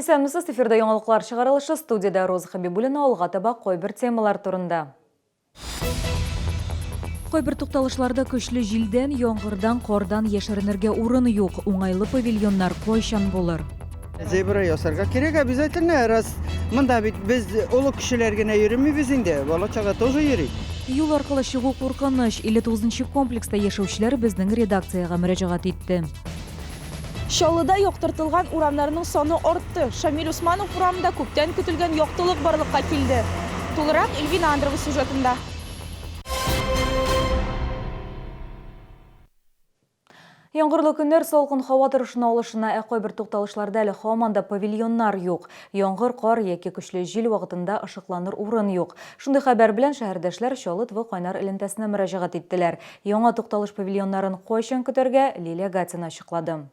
Исәнмесез, эфирда яңалыклар чыгарылышы, студияда Роза Хабибуллина, алга таба койбір темалар турында. Койбір тукталышларда көчле жилден, яңгырдан, кордан яшеренергә урын юк. Уңайлы павильоннар кайчан булыр? Зебра ясарга керек обязательно, раз мында бит без олы кешеләр генә йөрмибез инде, бала-чага тоже йөри. Юл аркылы чыгу куркыныч. 59-нчы комплекста яшәүчеләр безнең редакциягә мөрәҗәгать итте. Шалыда яктыртылган урамнарның саны артты. Шамил Усманов урамында күптән көтелгән яктылык барлыкка килде. Тулырак Эльвина Андрова сюжетында. Яңгырлы көннәр салкын һава торышына алышына койбір тукталышларда әле һаман да павильоннар юк. Яңгыр, кар яки көчле җил вакытында ышыкланыр урын юк. Шундый хәбәр белән шәһәрдәшләр Чалыт ва Кайнар элемтәсенә мөрәҗәгать иттеләр. Яңа тукталыш павильоннарын кайчан көтәргә Лилия Гатина ачыклады.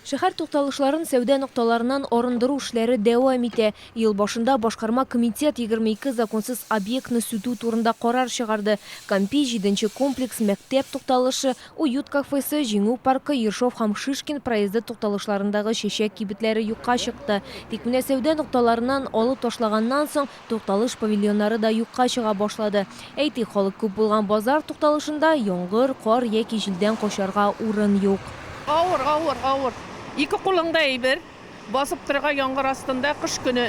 Шәһәр тукталышларын сәүдә нокталарынан арындыру эшләре дәвам итә. Ел башында башкарма комитет 22 законсыз объектны сүтү турында карар чыгарды. Кампи 7-нче комплекс мәктәп тукталышы, уют кафесы, җиңү паркы, Ершов һәм Шишкин проезды тукталышларындагы чәчәк кибетләре юкка чыкты. Тик менә сәүдә нокталарынан алып ташлаганнан соң тукталыш павильоннары да юкка чыга башлады. Әйтик, халык күп булган базар тукталышында яңгыр, кар яки җилдән качарга урын юк. Ауыр. Ике кулыңда әйбер, басып торган яңгыр астында кыш көне.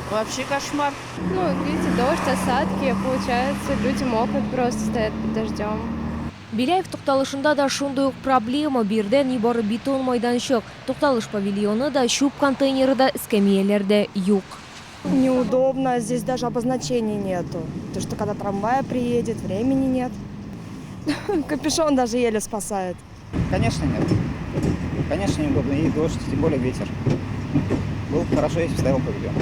Вообще кошмар. Ну, видите, дождь, осадки, получается, люди мокнут, просто стоят под дождем. Беляев тукталышында да шундый ук проблема. Бирдән нибары бетон майданчык. Тукталыш павильоны да, чүп контейнеры да, эскамияләр дә юк. Неудобно, здесь даже обозначений нету. То, что когда трамвай приедет, времени нет. Капюшон даже еле спасает. Конечно, нет. Конечно, неудобно. И дождь, тем более ветер. Было бы хорошо, если бы стоял павильон.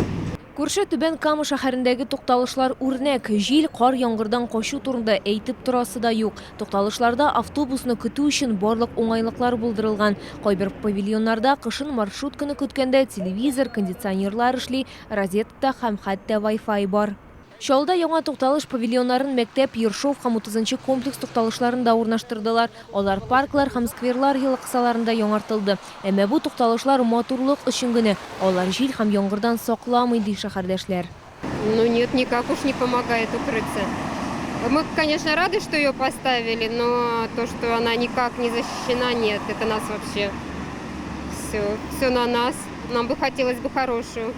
Күрше Түбән Кама шәһәрендәге тукталышлар үрнәк. Җил, кар, яңгырдан качу турында әйтеп торасы да юк. Тукталышларда автобусны көтү өчен барлык уңайлыклар булдырылган. Кайбер павильоннарда кышын маршрутканы көткәндә телевизор, кондиционерлар эшли, розетка һәм хәтта Wi-Fi бар. Шалда яңа тукталыш павильоннарын мәктәп, Ершов һәм 30-нчы комплекс тукталышларында урнаштырдылар. Алар парклар һәм скверлар елы кысаларында яңартылды. Әмма бу тукталышлар матурлык өчен генә. Алар җил һәм яңгырдан сакламый ди шәһәрдәшләр. Ну нет, никак уж не помогает укрыться. Мы, конечно, рады, что ее поставили, но то, что она никак не защищена, нет. Это нас вообще все на нас. Нам бы хотелось бы хорошую.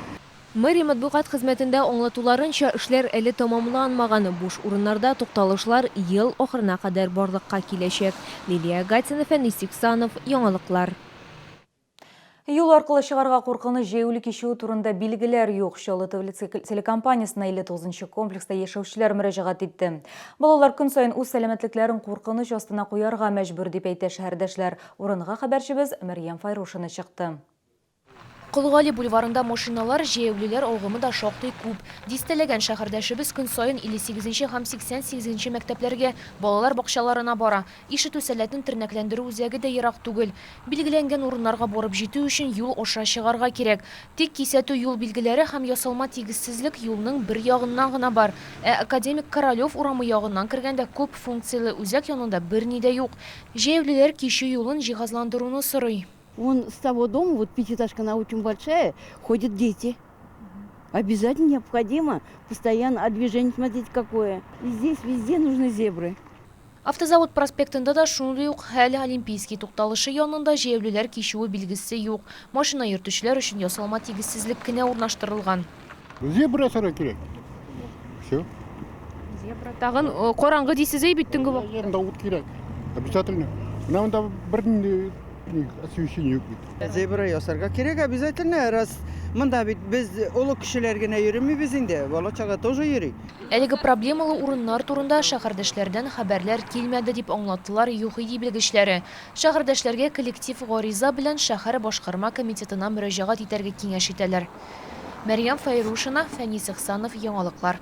Мэрия матбугат хезмәтендә аңлатуларынча, эшләр әле тамамланмаган. Буш урыннарда тукталышлар ел ахырына кадәр барлыкка киләчәк. Лилия Гатина, Фәнис Иксанов, яңалыклар. Юл аркылы чыгарга куркыныч җәяүле кичү турында билгеләр юк. Чалыт телекомпаниясына 59-нчы комплекста яшәүчеләр мөрәҗәгать итте. Балалар көн саен үз сәламәтлекләрен куркыныч астына куярга мәҗбүр дип әйтә шәһәрдәшләр. Урынга хәбәрчебез Мәрьям Файрушина чыкты. Кылгали бульварында машиналар, җәяүлеләр агымы да шактый күп. Дистәләгән шәһәрдәшебез көн саен 58-нче һәм 88-нче мәктәпләргә, балалар бакчаларына бара. Ишетү сәләтен тернәкләндерү үзәге дә ерак түгел. Билгеләнгән урыннарга барып җитү өчен юл аша чыгарга кирәк. Тик кисәтү юл билгеләре һәм ясалма тигезсезлек юлның бер ягыннан гына бар. Академик Королев урамы ягыннан кергәндә күп функцияле үзәк янында берни дә юк. Җәяүлеләр кичү юлын җиһазландыруны сорый. Вон с того дома, вот пятиэтажка, она очень большая, ходят дети. Обязательно необходимо постоянно, а движение, смотрите, какое. И здесь везде нужны зебры. Автозавод проспектында да шундый ук хәл олимпийский тукталышы янында җәяүлеләр кичүе билгесе юк. Машина йөртүчеләр өчен ясалма тигезсезлек кенә урнаштырылган. Зебра сара кирәк. Все. Зебра тагын караңгы дисез бит төнге вакыт. Ярында ут кирәк. Обязательно. Мында бер освещение юк бит. Зебра ясарга керек обязательно, раз мында бит без олы кешеләр генә йөрмибез инде, бала-чага тоже йөри. Әлеге проблемалы урыннар турында шәһәрдәшләрдән хәбәрләр килмәде дип аңлаттылар ЮХИДИ белгечләре. Шәһәрдәшләргә коллектив гариза белән шәһәр башкарма комитетына мөрәҗәгать итәргә киңәш итәләр. Мәрьям Файрушина, Фәнис Иксанов, яңалыклар.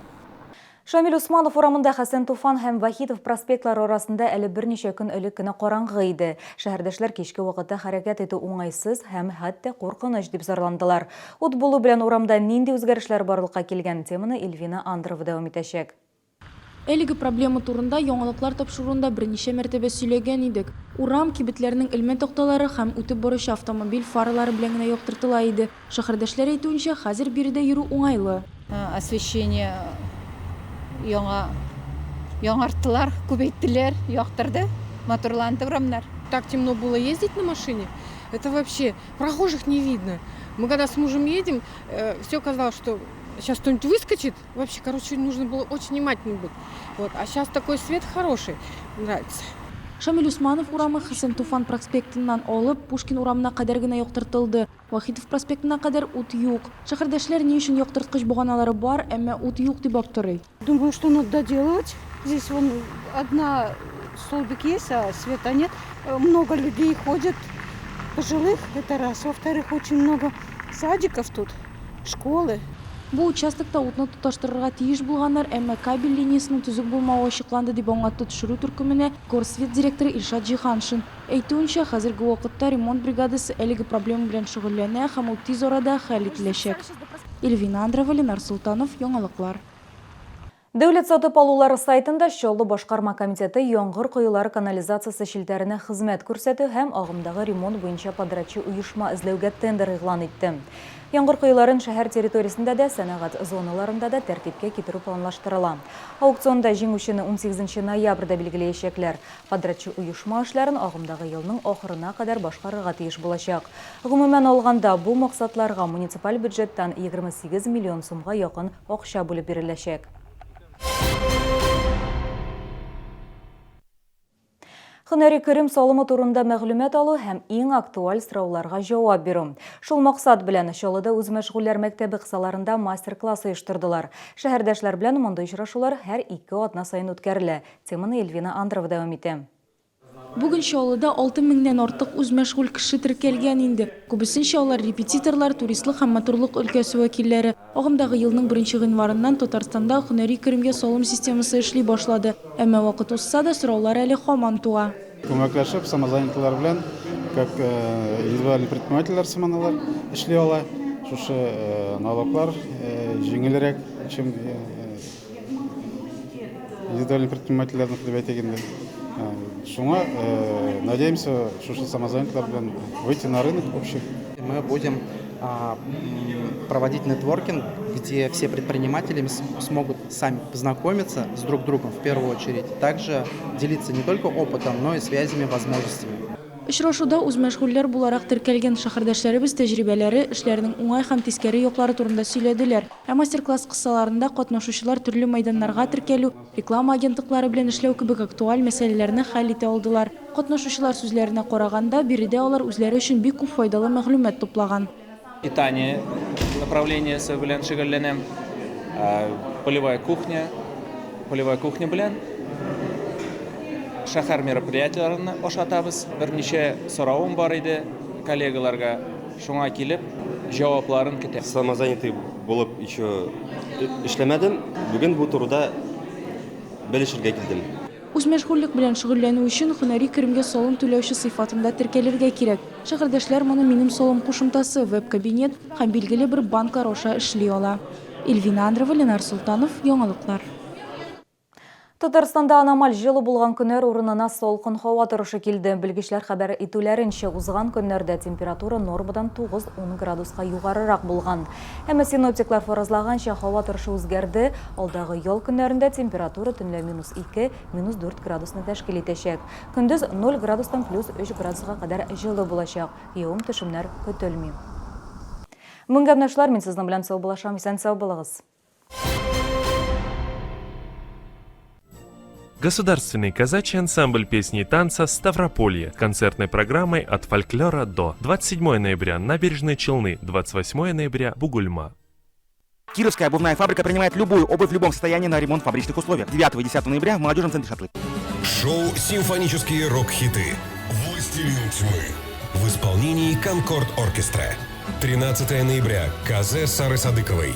Шамил Усманов урамында Хәсән Туфан һәм Вахитов проспектлар арасында әле берничә көн элек кенә караңгы иде. Шәһәрдәшләр кичке вакытта хәрәкәт итү уңайсыз һәм хәтта куркыныч дип зарландылар. Ут булу белән урамда нинди үзгәрешләр барлыкка килгән теманы Эльвина Андрова дәвам итәчәк. Әлеге проблема турында яңалыклар тапшыруында берничә мәртәбә сөйләгән идек. Урам кибетләренең элмә токталары һәм үтеп баручы автомобиль фаралары белән генә яктыртыла иде. Шәһәрдәшләр әйтүенчә, хәзер биредә йөрү уңайлы. Освещение яңарттылар, күбәйттеләр, яктырды, моторланды урамнар. Так темно было ездить на машине, это вообще прохожих не видно. Мы когда с мужем едем, все казалось, что сейчас кто-нибудь выскочит. Вообще, нужно было очень внимательным быть. Вот. А сейчас такой свет хороший, нравится. Шамил Усманов урамы Хәсән Туфан проспектыннан алып Пушкин урамына кадәр генә яктыртылды. Вахитов проспектына кадәр ут юк. Шәһәрдәшләр ни өчен яктырткыч буганалары бар, әмма ут юк дип аптырый. Думаю, что надо доделать. Здесь вон одна столбик есть, а света нет. Много людей ходят, пожилых, это раз. Во-вторых, очень много садиков тут, школы. Бу участокта утны тоташтырырга тиеш булганнар, әмма кабель линиясының төзек булмавы ачыкланды дип аңлатты төшерү төркеменә Горсвет директоры Илшат Җиһаншин. Әйтүенчә, хәзерге вакытта ремонт бригадасы әлеге проблема белән шөгыльләнә һәм ул тиз арада хәл ителәчәк. Эльвина Андрова, Ленар Султанов, Яңалыклар. Дәүләт сатып алулары сайтында Чаллы башкарма комитеты яңгыр коюлары канализациясе шелтәренә хезмәт күрсәтү һәм агымдагы ремонт буенча подрядчы уешма эзләүгә тендер игълан итте. Яңгыр коюларын шәһәр территориясендә дә, сәнәгать зоналарында да тәртипкә китерү планлаштырыла. Аукционда җиңүчене 18 ноябрьдә билгеләячәкләр. Подрядчы уешма эшләрен агымдагы елның ахырына кадәр башкарырга тиеш булачак. Гомумән алганда бу максатларга муниципаль бюджеттан 28 миллион сумга якын акча бүлеп биреләчәк. Һөнәри керем салымы турында мәгълүмат алу һәм иң актуаль сорауларга җавап бирү. Шул максат белән Чаллыда үз мәшгульләр мәктәбе кысаларында мастер-класс оештырдылар. Шәһәрдәшләр белән мондый очрашулар һәр 2 атна сайын үткәрелә. Теманы Эльвина Андрова дәвам итә. Бүген Чаллыда 6000-нән артык үз мәшгуль кеше теркәлгән инде. Күбесенчә алар репетиторлар, туристлык һәм матурлык өлкәсе вәкилләре. Агымдагы елның 1 гыйнварыннан Татарстанда һөнәри керемгә салым системасы эшли башлады. Әмма вакыт узса да сораулар әле һаман туа. Көмәкләшеп, самозанятылар белән, как индивидуальный предпринимательләр сыманалар эшли ала. Шушы налоглар җиңелрәк, чем индивидуальный предпринимательләрнең хезмәтегендә. Шуңа надеемся, что самозанятые выйти на рынок общий. Мы будем проводить нетворкинг, где все предприниматели смогут сами познакомиться с друг другом в первую очередь. Также делиться не только опытом, но и связями, возможностями. Очрашуда үз мәшгульләр буларак теркәлгән шәһәрдәшләребез тәҗрибәләре, эшләрнең уңай һәм тискәре яклары турында сөйләделәр. Мастер-класс кысаларында катнашучылар төрле мәйданнарга теркәлү, реклама агентлыклары белән эшләү кебек актуаль мәсьәләләрне хәл итә алдылар. Катнашучылар сүзләренә караганда, биредә алар үзләре өчен бик күп файдалы мәгълүмат туплаган. Питание направлениесі белән шөгыльләнәм, полевая кухня белән шәһәр мероприятияларны ашатабыз. Берничә соравым бар иде коллегаларга. Шуңа килеп, җавапларын көтәм. Самозанятый булып еще эшләмәдем. Бүген бу турыда белешергә килдем. Үз мәшгульлек белән шөгыльләнү өчен һөнәри керемгә салым түләүче сыйфатында теркәлергә кирәк. Шәһәрдәшләр моны минем салым кушымтасы, веб-кабинет һәм билгеле бер банк аша эшли ала. Эльвина Андрова, Ленар Султанов, Яңалыклар. Татарстанда аномаль җылы булган көннәр урынына салкын һава торышы килде. Белгечләр хәбәр итүләренчә, узган көннәрдә температура нормадан 9-10 градуска югарырак булган. Әмма синоптиклар фаразлаганча, һава торышы үзгәрде. Алдагы ял көннәрендә температура төнлә -2, -4 градусны тәшкил итәчәк. Көндез 0 градустан +3 градуска кадәр җылы булачак. Явым-төшемнәр көтелми. Меңгәмнәшләр, мин сезнең белән сау булашам, исән сау булыгыз. Государственный казачий ансамбль песни и танца «Ставрополье» концертной программой «От фольклора до». 27 ноября – Набережные Челны, 28 ноября – Бугульма. Кировская обувная фабрика принимает любую обувь в любом состоянии на ремонт в фабричных условиях. 9 и 10 ноября в молодежном центре «Шатлы». Шоу «Симфонические рок-хиты» «Властелин тьмы» в исполнении «Конкорд Оркестра». 13 ноября – Казе Сары Садыковой.